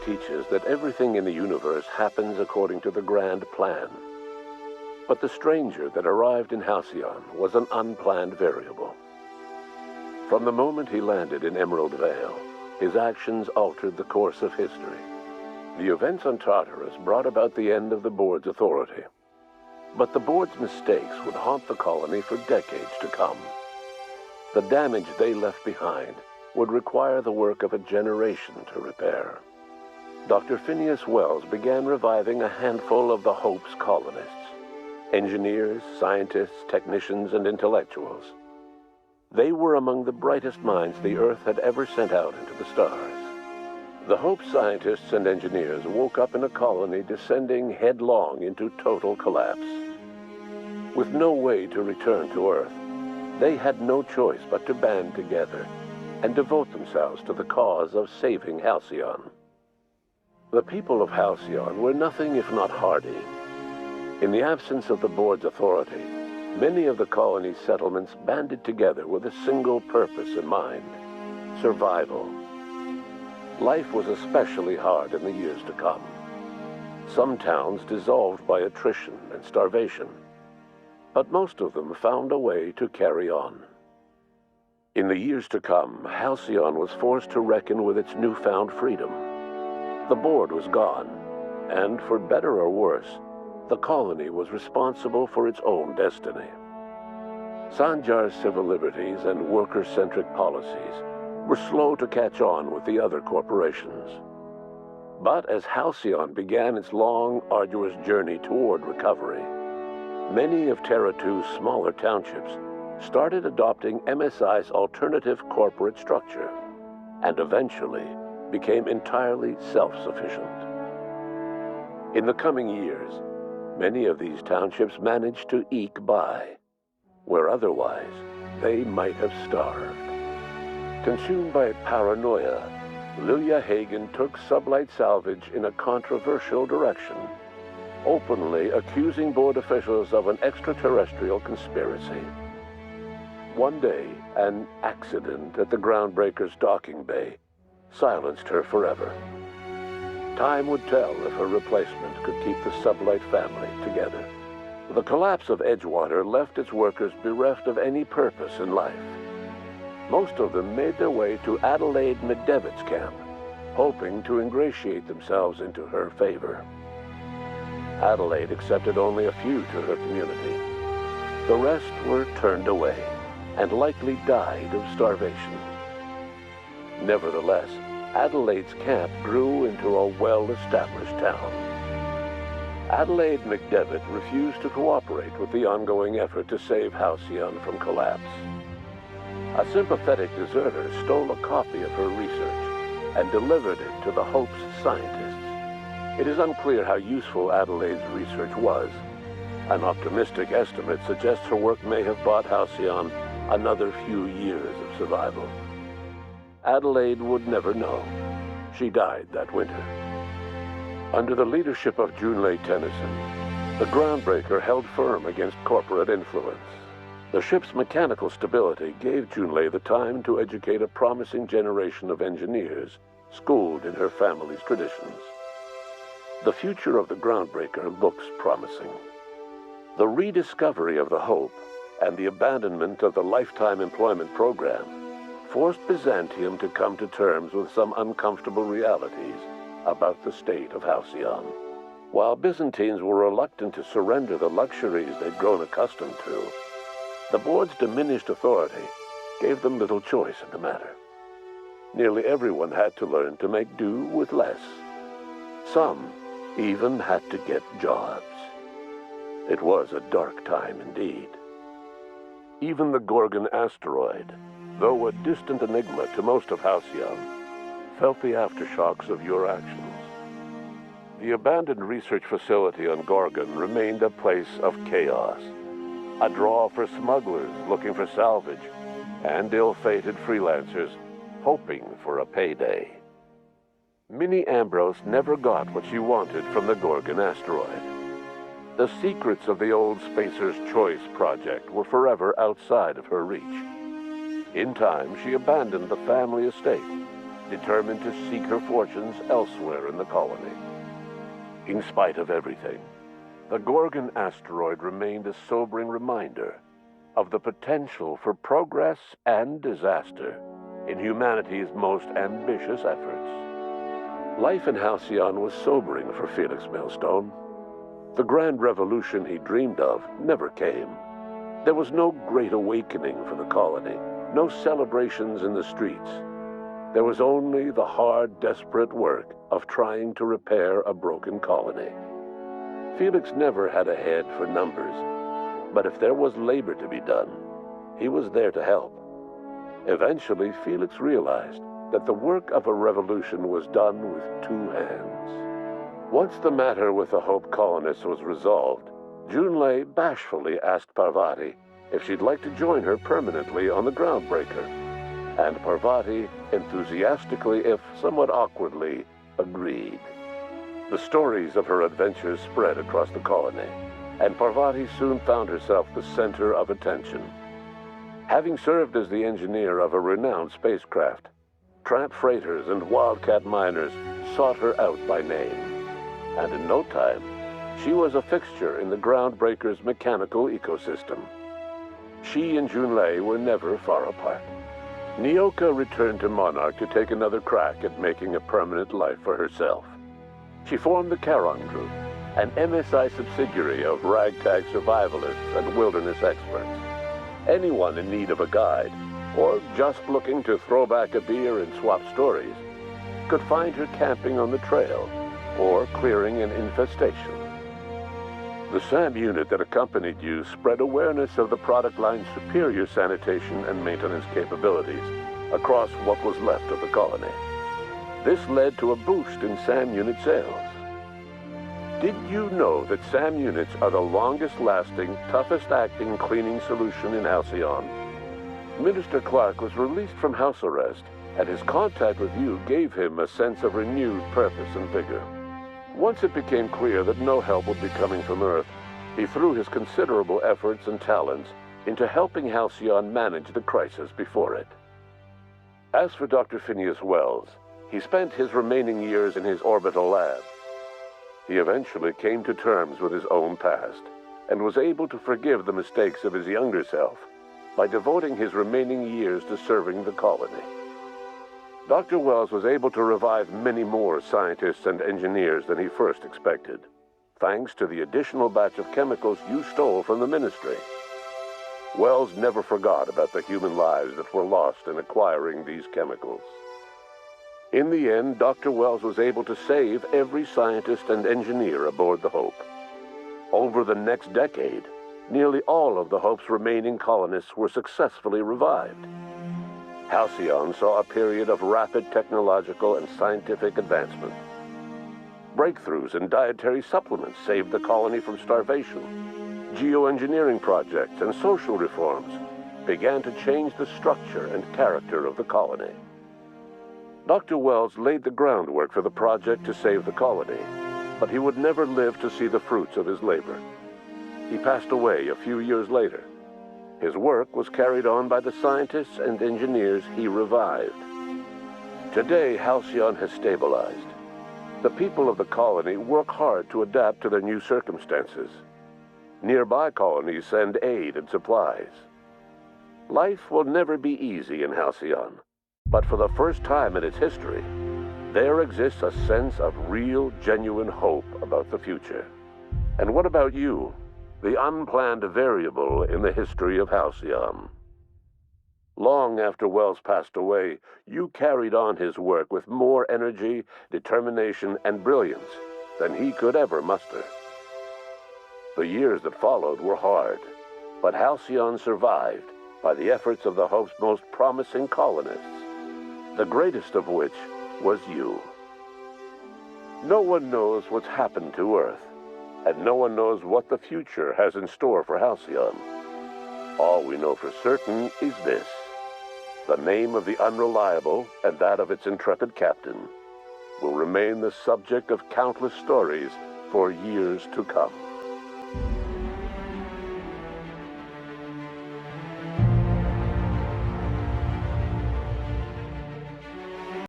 teaches that everything in the universe happens according to the grand plan. But the stranger that arrived in Halcyon was an unplanned variable. From the moment he landed in Emerald Vale, his actions altered the course of history. The events on Tartarus brought about the end of the board's authority. But the board's mistakes would haunt the colony for decades to come. The damage they left behind would require the work of a generation to repair. Dr. Phineas Wells began reviving a handful of the Hope's colonists. Engineers, scientists, technicians, and intellectuals. They were among the brightest minds the Earth had ever sent out into the stars. The Hope scientists and engineers woke up in a colony descending headlong into total collapse. With no way to return to Earth, they had no choice but to band together and devote themselves to the cause of saving Halcyon. The people of Halcyon were nothing if not hardy. In the absence of the board's authority, many of the colony's settlements banded together with a single purpose in mind: survival. Life was especially hard in the years to come. Some towns dissolved by attrition and starvation, but most of them found a way to carry on. In the years to come, Halcyon was forced to reckon with its newfound freedom. The board was gone, and for better or worse, the colony was responsible for its own destiny. Sanjar's civil liberties and worker-centric policies were slow to catch on with the other corporations. But as Halcyon began its long, arduous journey toward recovery, many of Terra 2's smaller townships started adopting MSI's alternative corporate structure, and eventually became entirely self-sufficient. In the coming years, many of these townships managed to eke by, where otherwise they might have starved. Consumed by paranoia, Lilia Hagen took Sublight Salvage in a controversial direction, openly accusing board officials of an extraterrestrial conspiracy. One day, an accident at the Groundbreaker's docking bay silenced her forever. Time would tell if her replacement could keep the Sublight family together. The collapse of Edgewater left its workers bereft of any purpose in life. Most of them made their way to Adelaide McDevitt's camp, hoping to ingratiate themselves into her favor. Adelaide accepted only a few to her community. The rest were turned away and likely died of starvation. Nevertheless, Adelaide's camp grew into a well-established town. Adelaide McDevitt refused to cooperate with the ongoing effort to save Halcyon from collapse. A sympathetic deserter stole a copy of her research and delivered it to the Hope's scientists. It is unclear how useful Adelaide's research was. An optimistic estimate suggests her work may have bought Halcyon another few years of survival. Adelaide would never know. She died that winter. Under the leadership of Junlei Tennyson, the Groundbreaker held firm against corporate influence. The ship's mechanical stability gave Junlei the time to educate a promising generation of engineers schooled in her family's traditions. The future of the Groundbreaker looks promising. The rediscovery of the Hope and the abandonment of the lifetime employment program forced Byzantium to come to terms with some uncomfortable realities about the state of Halcyon. While Byzantines were reluctant to surrender the luxuries they'd grown accustomed to, the board's diminished authority gave them little choice in the matter. Nearly everyone had to learn to make do with less. Some even had to get jobs. It was a dark time indeed. Even the Gorgon asteroid, though a distant enigma to most of Halcyon, felt the aftershocks of your actions. The abandoned research facility on Gorgon remained a place of chaos, a draw for smugglers looking for salvage, and ill-fated freelancers hoping for a payday. Minnie Ambrose never got what she wanted from the Gorgon asteroid. The secrets of the old Spacer's Choice project were forever outside of her reach. In time, she abandoned the family estate determined to seek her fortunes elsewhere in the colony. In spite of everything, the Gorgon asteroid remained a sobering reminder of the potential for progress and disaster in humanity's most ambitious efforts. Life in Halcyon was sobering for Felix Millstone. The grand revolution he dreamed of never came. There was no great awakening for the colony, no celebrations in the streets. There was only the hard, desperate work of trying to repair a broken colony. Felix never had a head for numbers, but if there was labor to be done, he was there to help. Eventually, Felix realized that the work of a revolution was done with two hands. Once the matter with the Hope colonists was resolved, Junlei bashfully asked Parvati if she'd like to join her permanently on the Groundbreaker, and Parvati enthusiastically, if somewhat awkwardly, agreed. The stories of her adventures spread across the colony, and Parvati soon found herself the center of attention. Having served as the engineer of a renowned spacecraft, tramp freighters and wildcat miners sought her out by name, and in no time, she was a fixture in the Groundbreaker's mechanical ecosystem. She and Junlei were never far apart. Nyoka returned to Monarch to take another crack at making a permanent life for herself. She formed the Charon Group, an MSI subsidiary of ragtag survivalists and wilderness experts. Anyone in need of a guide, or just looking to throw back a beer and swap stories, could find her camping on the trail or clearing an infestation. The SAM unit that accompanied you spread awareness of the product line's superior sanitation and maintenance capabilities across what was left of the colony. This led to a boost in SAM unit sales. Did you know that SAM units are the longest-lasting, toughest-acting cleaning solution in Halcyon? Minister Clark was released from house arrest, and his contact with you gave him a sense of renewed purpose and vigor. Once it became clear that no help would be coming from Earth, he threw his considerable efforts and talents into helping Halcyon manage the crisis before it. As for Dr. Phineas Wells, he spent his remaining years in his orbital lab. He eventually came to terms with his own past and was able to forgive the mistakes of his younger self by devoting his remaining years to serving the colony. Dr. Wells was able to revive many more scientists and engineers than he first expected, thanks to the additional batch of chemicals you stole from the ministry. Wells never forgot about the human lives that were lost in acquiring these chemicals. In the end, Dr. Wells was able to save every scientist and engineer aboard the Hope. Over the next decade, nearly all of the Hope's remaining colonists were successfully revived. Halcyon saw a period of rapid technological and scientific advancement. Breakthroughs in dietary supplements saved the colony from starvation. Geoengineering projects and social reforms began to change the structure and character of the colony. Dr. Wells laid the groundwork for the project to save the colony, but he would never live to see the fruits of his labor. He passed away a few years later. His work was carried on by the scientists and engineers he revived. Today, Halcyon has stabilized. The people of the colony work hard to adapt to their new circumstances. Nearby colonies send aid and supplies. Life will never be easy in Halcyon, but for the first time in its history, there exists a sense of real, genuine hope about the future. And what about you? The unplanned variable in the history of Halcyon. Long after Wells passed away, you carried on his work with more energy, determination, and brilliance than he could ever muster. The years that followed were hard, but Halcyon survived by the efforts of the Hope's most promising colonists, the greatest of which was you. No one knows what's happened to Earth, and no one knows what the future has in store for Halcyon. All we know for certain is this: the name of the Unreliable and that of its intrepid captain will remain the subject of countless stories for years to come.